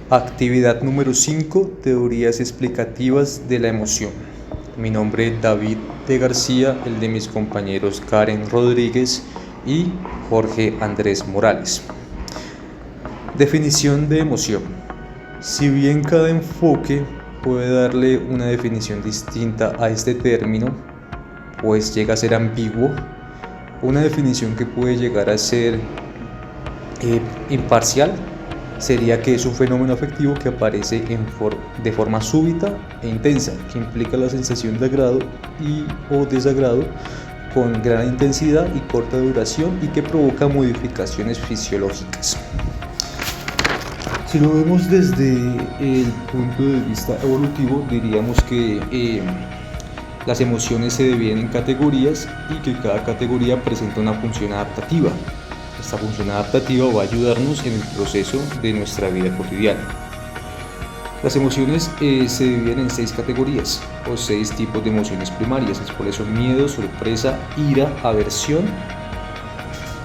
Actividad número 5. Teorías explicativas de la emoción. Mi nombre es David de García, el de mis compañeros Karen Rodríguez y Jorge Andrés Morales. Definición de emoción. Si bien cada enfoque puede darle una definición distinta a este término, pues llega a ser ambiguo, una definición que puede llegar a ser imparcial sería que es un fenómeno afectivo que aparece de forma súbita e intensa, que implica la sensación de agrado o desagrado con gran intensidad y corta duración y que provoca modificaciones fisiológicas. Si lo vemos desde el punto de vista evolutivo, diríamos que las emociones se dividen en categorías y que cada categoría presenta una función adaptativa. Esta función adaptativa va a ayudarnos en el proceso de nuestra vida cotidiana. Las emociones se dividen en 6 categorías o 6 tipos de emociones primarias, por eso miedo, sorpresa, ira, aversión,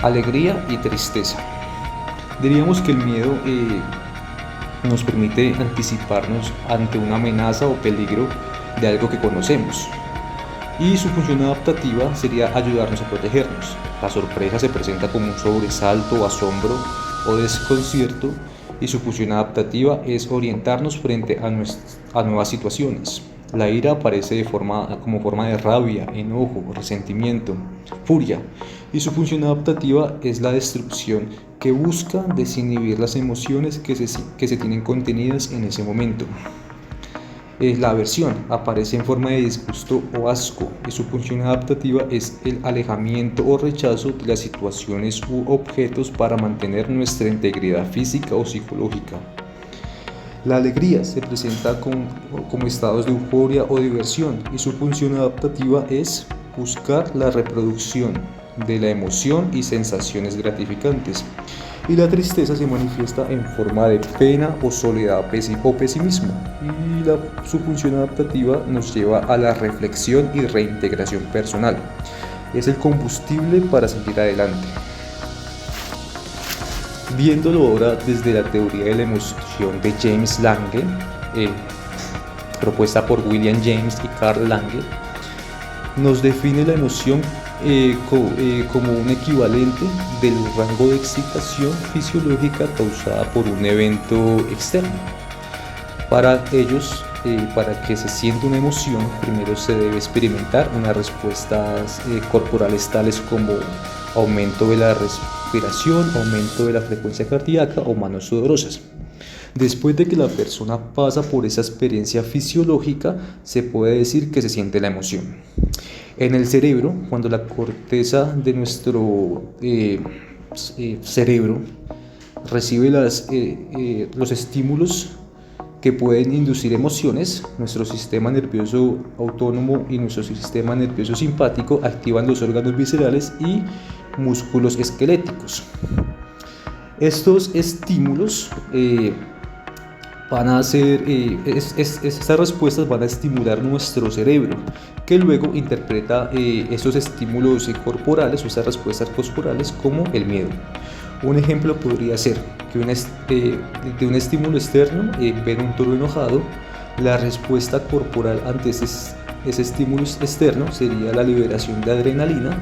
alegría y tristeza. Diríamos que el miedo nos permite anticiparnos ante una amenaza o peligro de algo que conocemos. Y su función adaptativa sería ayudarnos a protegernos. La sorpresa se presenta como un sobresalto, asombro o desconcierto y su función adaptativa es orientarnos frente a nuevas situaciones. La ira aparece como forma de rabia, enojo, resentimiento, furia y su función adaptativa es la destrucción que busca desinhibir las emociones que se tienen contenidas en ese momento. La aversión aparece en forma de disgusto o asco y su función adaptativa es el alejamiento o rechazo de las situaciones u objetos para mantener nuestra integridad física o psicológica. La alegría se presenta como estados de euforia o diversión y su función adaptativa es buscar la reproducción de la emoción y sensaciones gratificantes. Y la tristeza se manifiesta en forma de pena o soledad o pesimismo y su función adaptativa nos lleva a la reflexión y reintegración personal. Es el combustible para seguir adelante. Viéndolo ahora desde la teoría de la emoción de James Lange, propuesta por William James y Carl Lange, nos define la emoción como un equivalente del rango de excitación fisiológica causada por un evento externo. Para ellos, para que se sienta una emoción, primero se debe experimentar unas respuestas corporales tales como aumento de la respiración, aumento de la frecuencia cardíaca o manos sudorosas. Después de que la persona pasa por esa experiencia fisiológica, se puede decir que se siente la emoción. En el cerebro, cuando la corteza de nuestro cerebro recibe los estímulos que pueden inducir emociones, nuestro sistema nervioso autónomo y nuestro sistema nervioso simpático activan los órganos viscerales y músculos esqueléticos. Estos estímulos estas respuestas van a estimular nuestro cerebro, que luego interpreta esos estímulos corporales o estas respuestas corporales como el miedo. Un ejemplo podría ser que de un estímulo externo, ver un toro enojado, la respuesta corporal ante ese estímulo externo sería la liberación de adrenalina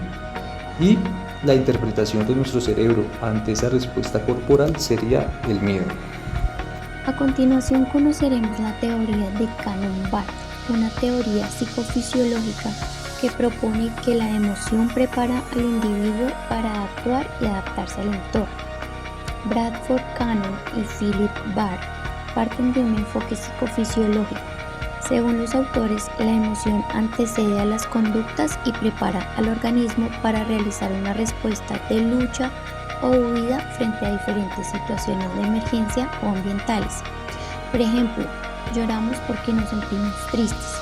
y la interpretación de nuestro cerebro ante esa respuesta corporal sería el miedo. A continuación conoceremos la teoría de Cannon-Bard, una teoría psicofisiológica que propone que la emoción prepara al individuo para actuar y adaptarse al entorno. Bradford Cannon y Philip Bard parten de un enfoque psicofisiológico. Según los autores, la emoción antecede a las conductas y prepara al organismo para realizar una respuesta de lucha o huida frente a diferentes situaciones de emergencia o ambientales. Por ejemplo, lloramos porque nos sentimos tristes.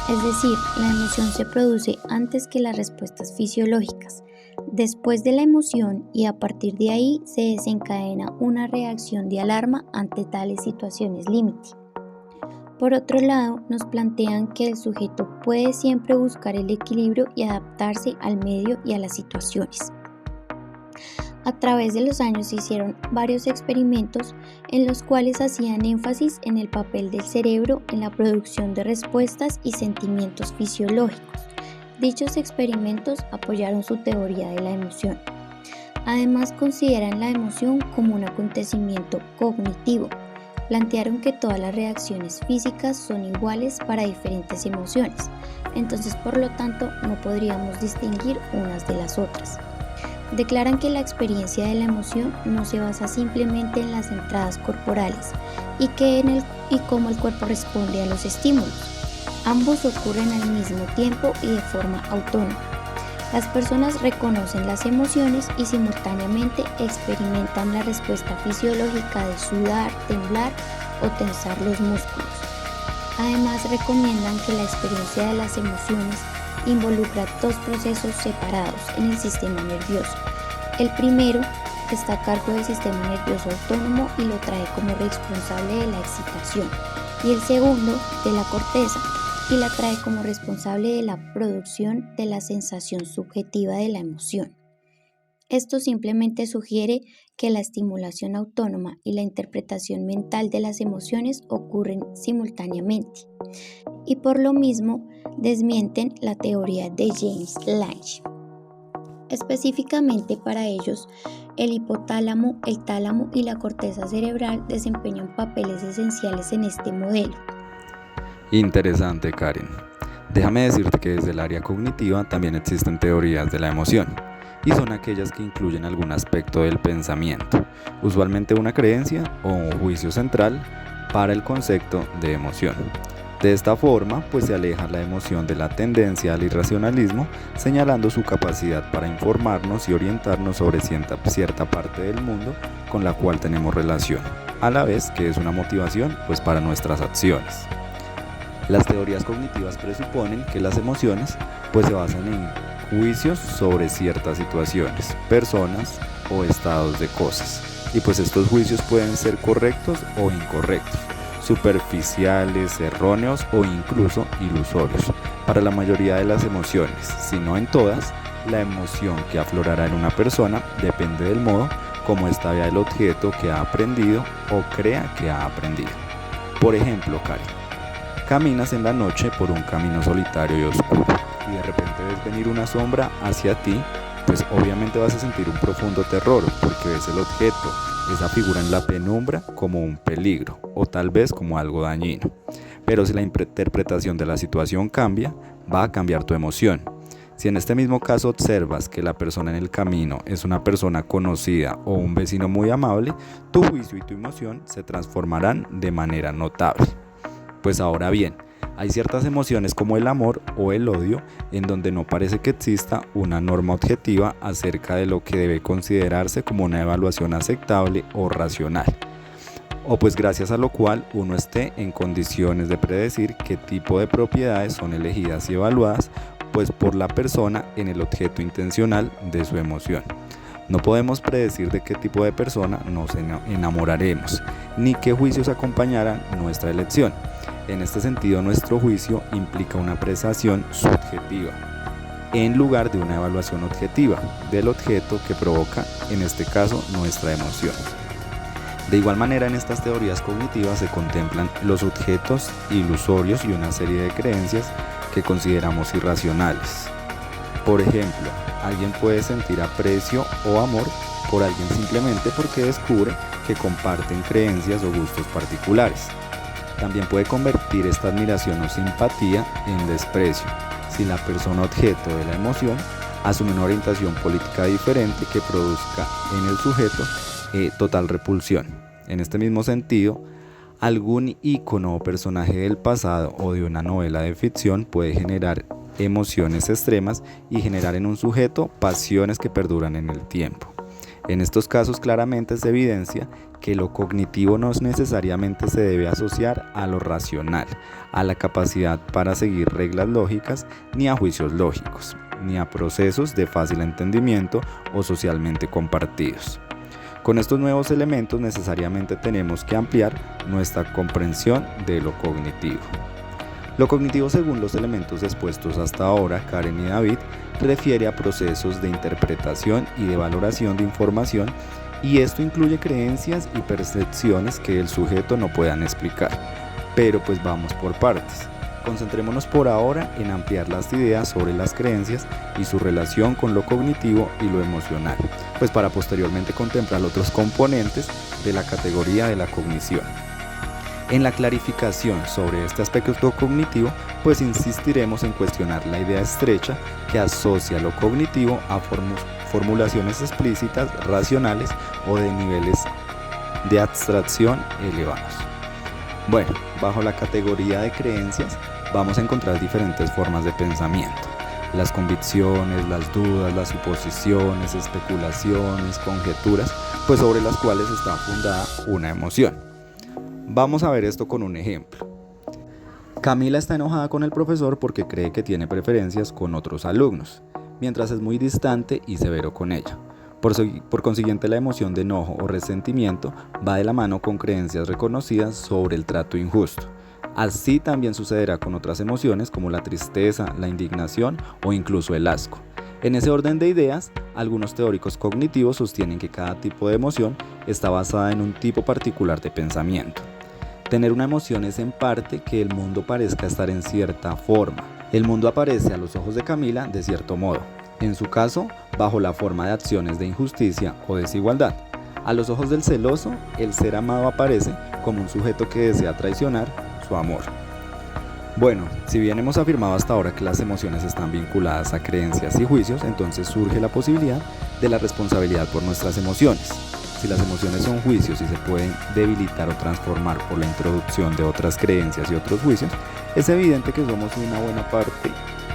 Es decir, la emoción se produce antes que las respuestas fisiológicas. Después de la emoción y a partir de ahí se desencadena una reacción de alarma ante tales situaciones límite. Por otro lado, nos plantean que el sujeto puede siempre buscar el equilibrio y adaptarse al medio y a las situaciones. A través de los años se hicieron varios experimentos en los cuales hacían énfasis en el papel del cerebro en la producción de respuestas y sentimientos fisiológicos. Dichos experimentos apoyaron su teoría de la emoción. Además, consideran la emoción como un acontecimiento cognitivo. Plantearon que todas las reacciones físicas son iguales para diferentes emociones, entonces por lo tanto no podríamos distinguir unas de las otras. Declaran que la experiencia de la emoción no se basa simplemente en las entradas corporales y cómo el cuerpo responde a los estímulos. Ambos ocurren al mismo tiempo y de forma autónoma. Las personas reconocen las emociones y simultáneamente experimentan la respuesta fisiológica de sudar, temblar o tensar los músculos. Además, recomiendan que la experiencia de las emociones involucra dos procesos separados en el sistema nervioso. El primero está a cargo del sistema nervioso autónomo y lo trae como responsable de la excitación, y el segundo de la corteza, y la trae como responsable de la producción de la sensación subjetiva de la emoción. Esto simplemente sugiere que la estimulación autónoma y la interpretación mental de las emociones ocurren simultáneamente, y por lo mismo desmienten la teoría de James Lange. Específicamente para ellos, el hipotálamo, el tálamo y la corteza cerebral desempeñan papeles esenciales en este modelo. Interesante, Karen. Déjame decirte que desde el área cognitiva también existen teorías de la emoción, y son aquellas que incluyen algún aspecto del pensamiento, usualmente una creencia o un juicio central para el concepto de emoción. De esta forma, pues se aleja la emoción de la tendencia al irracionalismo, señalando su capacidad para informarnos y orientarnos sobre cierta parte del mundo con la cual tenemos relación, a la vez que es una motivación pues para nuestras acciones. Las teorías cognitivas presuponen que las emociones pues se basan en juicios sobre ciertas situaciones, personas o estados de cosas, y pues estos juicios pueden ser correctos o incorrectos, superficiales, erróneos o incluso ilusorios. Para la mayoría de las emociones, si no en todas, la emoción que aflorará en una persona depende del modo como ésta vea el objeto que ha aprendido o crea que ha aprendido. Por ejemplo, Karen, caminas en la noche por un camino solitario y oscuro y de repente ves venir una sombra hacia ti, pues obviamente vas a sentir un profundo terror porque ves el objeto, esa figura en la penumbra, como un peligro o tal vez como algo dañino. Pero si la interpretación de la situación cambia, va a cambiar tu emoción. Si en este mismo caso observas que la persona en el camino es una persona conocida o un vecino muy amable, tu juicio y tu emoción se transformarán de manera notable. Pues ahora bien, hay ciertas emociones como el amor o el odio en donde no parece que exista una norma objetiva acerca de lo que debe considerarse como una evaluación aceptable o racional, o pues gracias a lo cual uno esté en condiciones de predecir qué tipo de propiedades son elegidas y evaluadas pues por la persona en el objeto intencional de su emoción. No podemos predecir de qué tipo de persona nos enamoraremos, ni qué juicios acompañarán nuestra elección. En este sentido, nuestro juicio implica una apreciación subjetiva, en lugar de una evaluación objetiva del objeto que provoca, en este caso, nuestra emoción. De igual manera, en estas teorías cognitivas se contemplan los objetos ilusorios y una serie de creencias que consideramos irracionales. Por ejemplo, alguien puede sentir aprecio o amor por alguien simplemente porque descubre que comparten creencias o gustos particulares. También puede convertir esta admiración o simpatía en desprecio si la persona objeto de la emoción asume una orientación política diferente que produzca en el sujeto total repulsión. En este mismo sentido, algún ícono o personaje del pasado o de una novela de ficción puede generar emociones extremas y generar en un sujeto pasiones que perduran en el tiempo. En estos casos claramente se evidencia que lo cognitivo no necesariamente se debe asociar a lo racional, a la capacidad para seguir reglas lógicas, ni a juicios lógicos, ni a procesos de fácil entendimiento o socialmente compartidos. Con estos nuevos elementos necesariamente tenemos que ampliar nuestra comprensión de lo cognitivo. Lo cognitivo, según los elementos expuestos hasta ahora, Karen y David, refiere a procesos de interpretación y de valoración de información, y esto incluye creencias y percepciones que el sujeto no puedan explicar. Pero pues vamos por partes. Concentrémonos por ahora en ampliar las ideas sobre las creencias y su relación con lo cognitivo y lo emocional, pues para posteriormente contemplar otros componentes de la categoría de la cognición. En la clarificación sobre este aspecto cognitivo, pues insistiremos en cuestionar la idea estrecha que asocia lo cognitivo a formulaciones explícitas, racionales o de niveles de abstracción elevados. Bueno, bajo la categoría de creencias vamos a encontrar diferentes formas de pensamiento: las convicciones, las dudas, las suposiciones, especulaciones, conjeturas, pues sobre las cuales está fundada una emoción. Vamos a ver esto con un ejemplo. Camila está enojada con el profesor porque cree que tiene preferencias con otros alumnos, mientras es muy distante y severo con ella. Por consiguiente, la emoción de enojo o resentimiento va de la mano con creencias reconocidas sobre el trato injusto. Así también sucederá con otras emociones como la tristeza, la indignación o incluso el asco. En ese orden de ideas, algunos teóricos cognitivos sostienen que cada tipo de emoción está basada en un tipo particular de pensamiento. Tener una emoción es en parte que el mundo parezca estar en cierta forma. El mundo aparece a los ojos de Camila de cierto modo, en su caso, bajo la forma de acciones de injusticia o desigualdad. A los ojos del celoso, el ser amado aparece como un sujeto que desea traicionar su amor. Bueno, si bien hemos afirmado hasta ahora que las emociones están vinculadas a creencias y juicios, entonces surge la posibilidad de la responsabilidad por nuestras emociones. Si las emociones son juicios y se pueden debilitar o transformar por la introducción de otras creencias y otros juicios, es evidente que somos una buena parte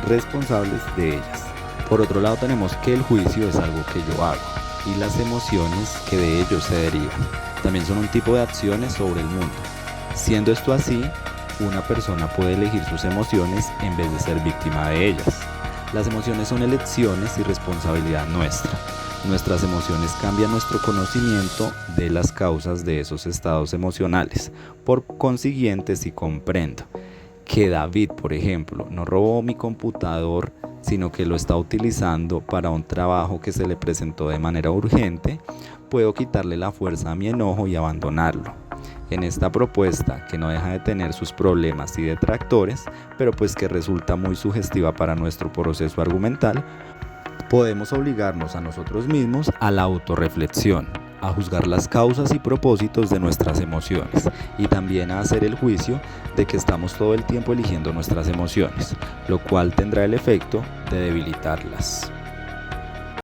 responsables de ellas. Por otro lado, tenemos que el juicio es algo que yo hago y las emociones que de ello se derivan también son un tipo de acciones sobre el mundo. Siendo esto así, una persona puede elegir sus emociones en vez de ser víctima de ellas. Las emociones son elecciones y responsabilidad nuestra. Nuestras emociones cambian nuestro conocimiento de las causas de esos estados emocionales. Por consiguiente, si comprendo que David, por ejemplo, no robó mi computador, sino que lo está utilizando para un trabajo que se le presentó de manera urgente, puedo quitarle la fuerza a mi enojo y abandonarlo. En esta propuesta, que no deja de tener sus problemas y detractores, pero pues que resulta muy sugestiva para nuestro proceso argumental, podemos obligarnos a nosotros mismos a la autorreflexión, a juzgar las causas y propósitos de nuestras emociones y también a hacer el juicio de que estamos todo el tiempo eligiendo nuestras emociones, lo cual tendrá el efecto de debilitarlas.